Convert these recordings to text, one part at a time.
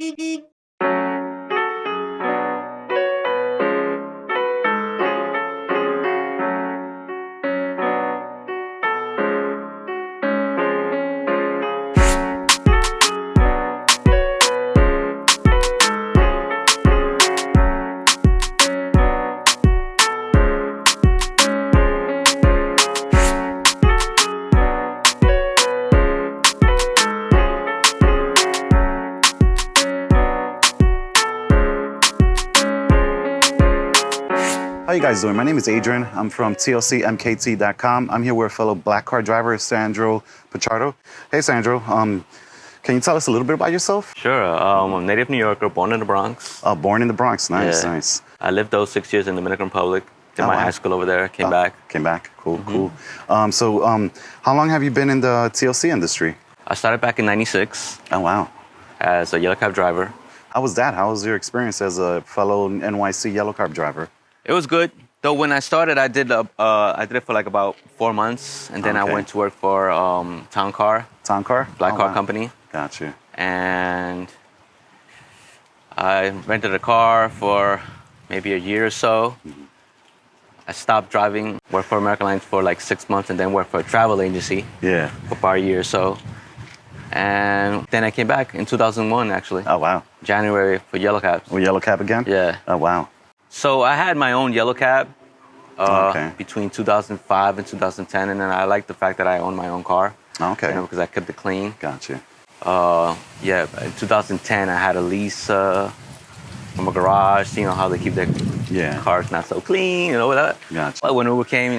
How you guys doing? My name is Adrian. I'm from TLCMKT.com. I'm here with a fellow black car driver, Sandro Pichardo. Hey, Sandro. Can you tell us a little bit about yourself? Sure. I'm a native New Yorker, born in the Bronx. Born in the Bronx. Nice, Yeah. nice. I lived those 6 years in the Dominican Republic. Did my high school over there. Came back. Came back. Cool, cool. How long have you been in the TLC industry? I started back in '96 Oh, wow. as a yellow cab driver. How was that? How was your experience as a fellow NYC yellow cab driver? It was good. Though when I started, I did it for like about 4 months, and then I Okay. went to work for Town Car, Town car? black car wow. company, Got you. and I rented a car for maybe a year or so. I stopped driving, worked for American Airlines for like 6 months, and then worked for a travel agency Yeah. for about a year or so. And then I came back in 2001, actually, Oh, wow. January, for yellow cabs. Well, yellow cab again? Yeah. Oh, wow. So I had my own yellow cab Okay. between 2005 and 2010, and then I liked the fact that I owned my own car. Okay. Because I kept it clean. Got you. Yeah, in 2010 I had a lease from a garage. You know how they keep their Yeah. cars not so clean, that. Gotcha. But when Uber came,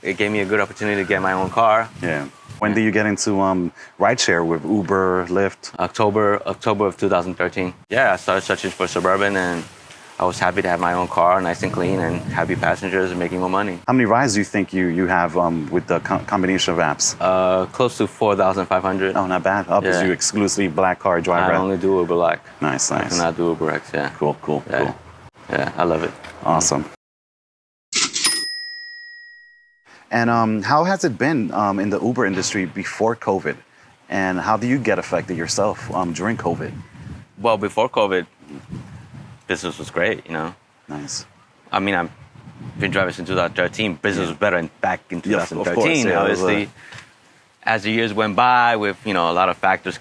it gave me a good opportunity to get my own car. Yeah. When did you get into rideshare with Uber, Lyft? October of 2013. Yeah, I started searching for Suburban, and I was happy to have my own car, nice and clean, and happy passengers and making more money. How many rides do you think you have with the combination of apps? Close to 4,500. Oh, not bad. Because Yeah. you exclusively black car driver. I only do UberBlack. Nice, I nice. cannot do UberX, yeah. Cool, cool, Yeah. cool. Yeah, I love it. Awesome. And how has it been in the Uber industry before COVID? And how do you get affected yourself during COVID? Well, before COVID, business was great, Nice. I mean, I've been driving since 2013. Business was better back in Yeah, of 2013, course, yeah, obviously. As the years went by with, a lot of factors,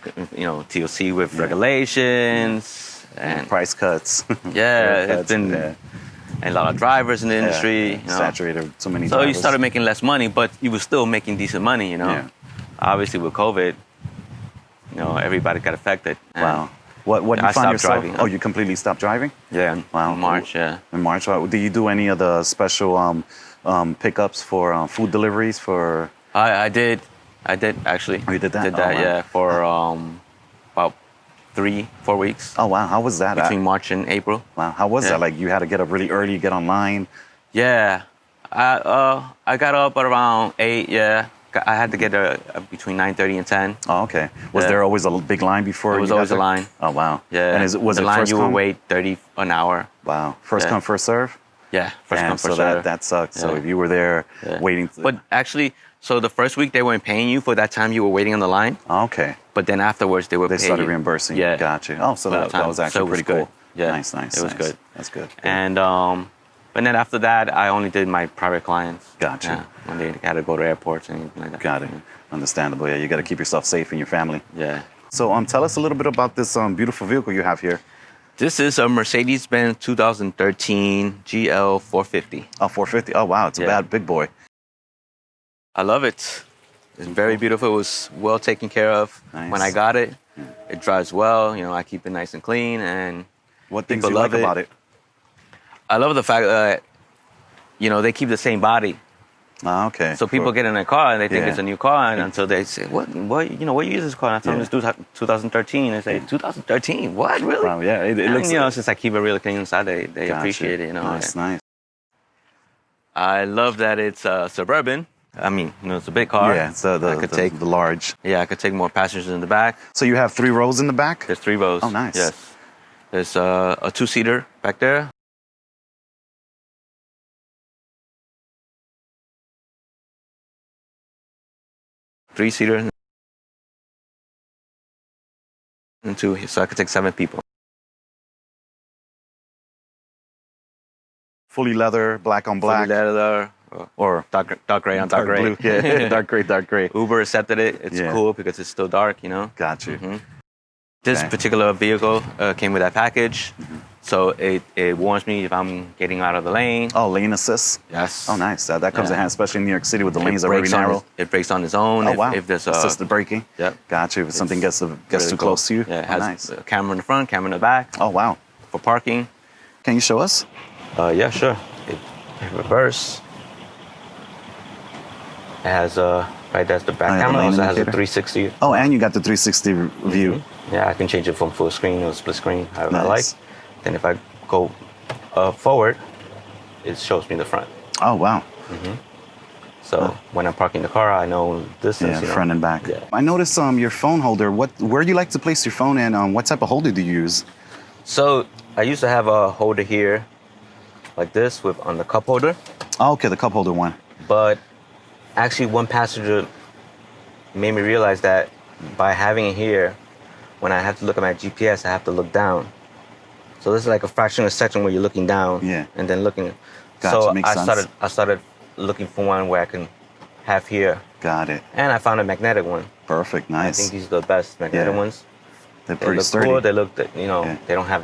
TLC with regulations and Price cuts. yeah, Haircuts, it's been yeah. a lot of drivers in the industry. Saturated so many So drivers. you started making less money, but you were still making decent money, Yeah. Obviously with COVID, everybody got affected. And Wow. What do you I find stopped yourself? driving. Oh, you completely stopped driving? Yeah, Wow. in March, yeah. In March. Wow. Do you do any of the special pickups for food deliveries for? I did actually. Oh, you did that? Did Oh, that, wow. yeah, for about 3-4 weeks Oh wow. How was that? between March and April. Wow. How was Yeah. that? Like you had to get up really early, get online. Yeah, I got up at around 8. Yeah, I had to get there between 9:30 and 10. Oh, okay. Was Yeah. there always a big line before? There was you got always a there? line. Oh wow. Yeah, And was the it line first you come? would wait 30 an hour. Wow. First Yeah. come, first serve. Yeah, first Damn, come, so first serve. that sucked. So Yeah. if you were there Yeah. waiting. But actually, so the first week they weren't paying you for that time you were waiting on the line. Oh, okay. But then afterwards they would They pay started you. reimbursing. Yeah. Gotcha. Oh, so For that time. was So actually it was pretty good. cool. Yeah. Nice, nice. It was nice. good. That's good. And but then after that, I only did my private clients. Gotcha. Yeah, when they had to go to airports and anything like that. Got it. Understandable. Yeah, you got to keep yourself safe and your family. Yeah. So, tell us a little bit about this beautiful vehicle you have here. This is a Mercedes-Benz 2013 GL 450. Oh, 450. Oh, wow. It's a Yeah. bad big boy. I love it. It's very beautiful. It was well taken care of Nice. when I got it. It drives well. I keep it nice and clean, and What things people do you like love it. about it? I love the fact that they keep the same body. Ah, okay. So people get in a car and they think Yeah. it's a new car, and until they say, "What you use this car?" And I tell them Yeah. it's 2013. They say, 2013? What, really? Wow, yeah. It And, looks. since I keep it really clean inside, they Gotcha. appreciate it. Nice, nice. I love that it's Suburban. I mean, it's a big car. Yeah, it's the large. Yeah, I could take more passengers in the back. So you have 3 rows in the back? There's 3 rows. Oh, nice. Yes. There's a 2-seater back there. Three-seater and 2, so I could take 7 people. fully leather, black on black, Fully leather, or dark gray on dark gray. blue. Yeah, dark gray, dark gray. Uber accepted it. It's Yeah. cool because it's still dark, you know. Got you. This Okay. particular vehicle came with that package, so it warns me if I'm getting out of the lane. Oh, lane assist. Yes. Oh, nice. That comes in Yeah. handy, especially in New York City with the It lanes that are very brakes on narrow. it brakes on its own. Oh, wow. If there's assisted braking. Yep. Got you. If something gets really too cool. close to you. Yeah, it Oh, has nice. a camera in the front, camera in the back Oh, wow. for parking. Can you show us? Yeah, sure. It reverse. It has right there's the back Oh, yeah, the camera. lane Also has a indicator. 360. Oh, and you got the 360 view. Yeah, I can change it from full screen or split screen, however I like. Nice. Then if I go forward, it shows me the front. Oh, wow. So when I'm parking the car, I know distance. Yeah, you know. front and back. Yeah. I noticed your phone holder. Where do you like to place your phone, and what type of holder do you use? So I used to have a holder here, like this, on the cup holder. Oh, okay, the cup holder one. But actually, one passenger made me realize that by having it here, when I have to look at my GPS, I have to look down. So this is like a fraction of a second where you're looking down, Yeah. and then looking. Gotcha, So makes sense. I started looking for one where I can have here, Got it. and I found a magnetic one. Perfect. I Nice. think these are the best magnetic Yeah. ones. They're They pretty look sturdy. cool. They look, Yeah. they don't have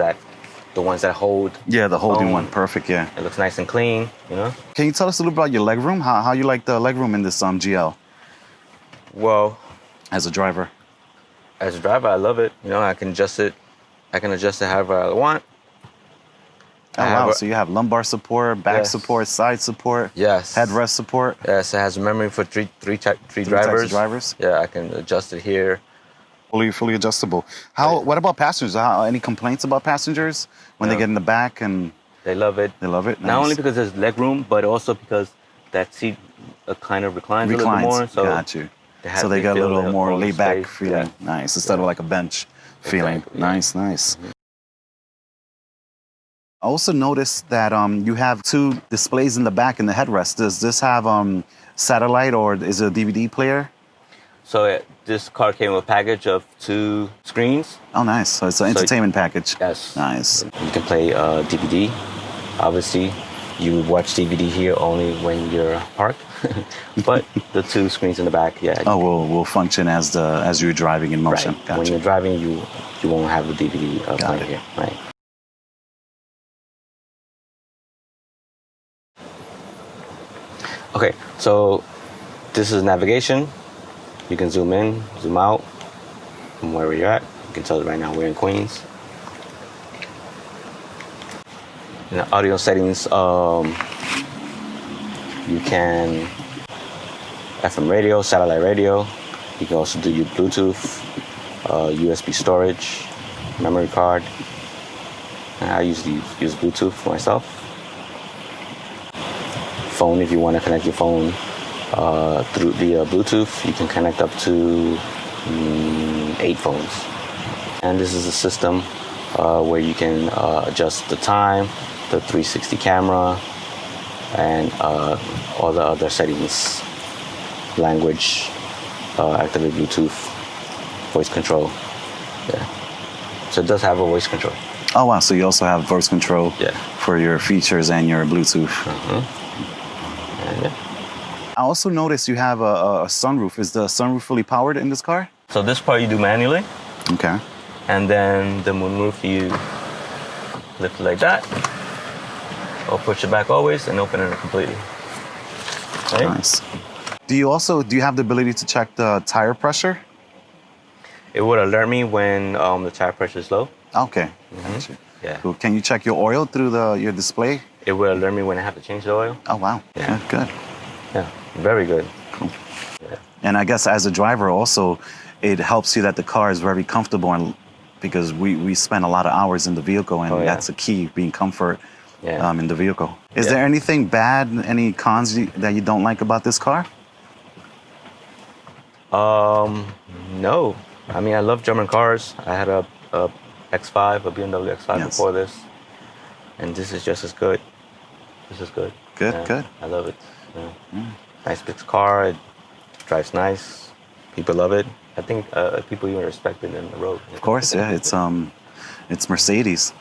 the ones that hold. Yeah, the holding phone. one. Perfect. Yeah. It looks nice and clean, you know. Can you tell us a little about your legroom? How you like the legroom in this GL Well, as a driver? as a driver, I love it. You know, I can adjust it. I can adjust it however I want. Oh, I have wow. a- So you have lumbar support, back Yes. support, side support, Yes. headrest support. Yes, it has memory for three Types drivers. of drivers. Yeah, I can adjust it here. Fully adjustable. Right. What about passengers? Any complaints about passengers when they No. get in the back and They love it. they love it? Not Nice. only because there's leg room, but also because that seat kind of reclines a little bit more. So Got you. have- So they get a feel little their more own laid back space. feeling. Nice. Instead of like a bench feeling. Exactly, yeah. Nice. I also noticed that you have two displays in the back in the headrest. Does this have satellite or is it a DVD player? So this car came with a package of 2 screens. Oh, nice. So it's an entertainment package. Yes. Nice. You can play DVD. Obviously, you watch DVD here only when you're parked. But the 2 screens in the back, yeah. Oh, will function as you're driving in motion. Right. Gotcha. When you're driving, you won't have the DVD playing it. here. Right. Okay, so this is navigation. You can zoom in, zoom out from where we're at. You can tell right now we're in Queens. In the audio settings, you can FM radio, satellite radio. You can also do your Bluetooth, USB storage, memory card. And I usually use Bluetooth for myself. Phone, if you want to connect your phone through the Bluetooth, you can connect up to 8 phones. And this is a system where you can adjust the time, the 360 camera, and all the other settings, language, activate Bluetooth, voice control. Yeah. So it does have a voice control. Oh, wow. So you also have voice control Yeah. for your features and your Bluetooth. And yeah. I also noticed you have a sunroof. Is the sunroof fully powered in this car? So this part you do manually, Okay. and then the moonroof you lift it like that, or push it back always and open it completely. Right? Nice. Do you have the ability to check the tire pressure? It would alert me when the tire pressure is low. Okay. Gotcha. Yeah. Cool. Can you check your oil through your display? It will alert me when I have to change the oil. Oh, wow. Yeah. Good. Yeah, very good. Cool. Yeah. And I guess as a driver also, it helps you that the car is very comfortable, and because we spend a lot of hours in the vehicle, and Oh, yeah. that's a key, being comfort Yeah. in the vehicle. Is Yeah. there anything bad, any cons that you don't like about this car? No. I mean, I love German cars. I had a X5, a BMW X5 Yes. before this, and this is just as good. This is good. Good, Yeah, good. I love it. Yeah. Nice big car. It drives nice. People love it. I think people even respect it in the road. Of course, yeah. It's Mercedes.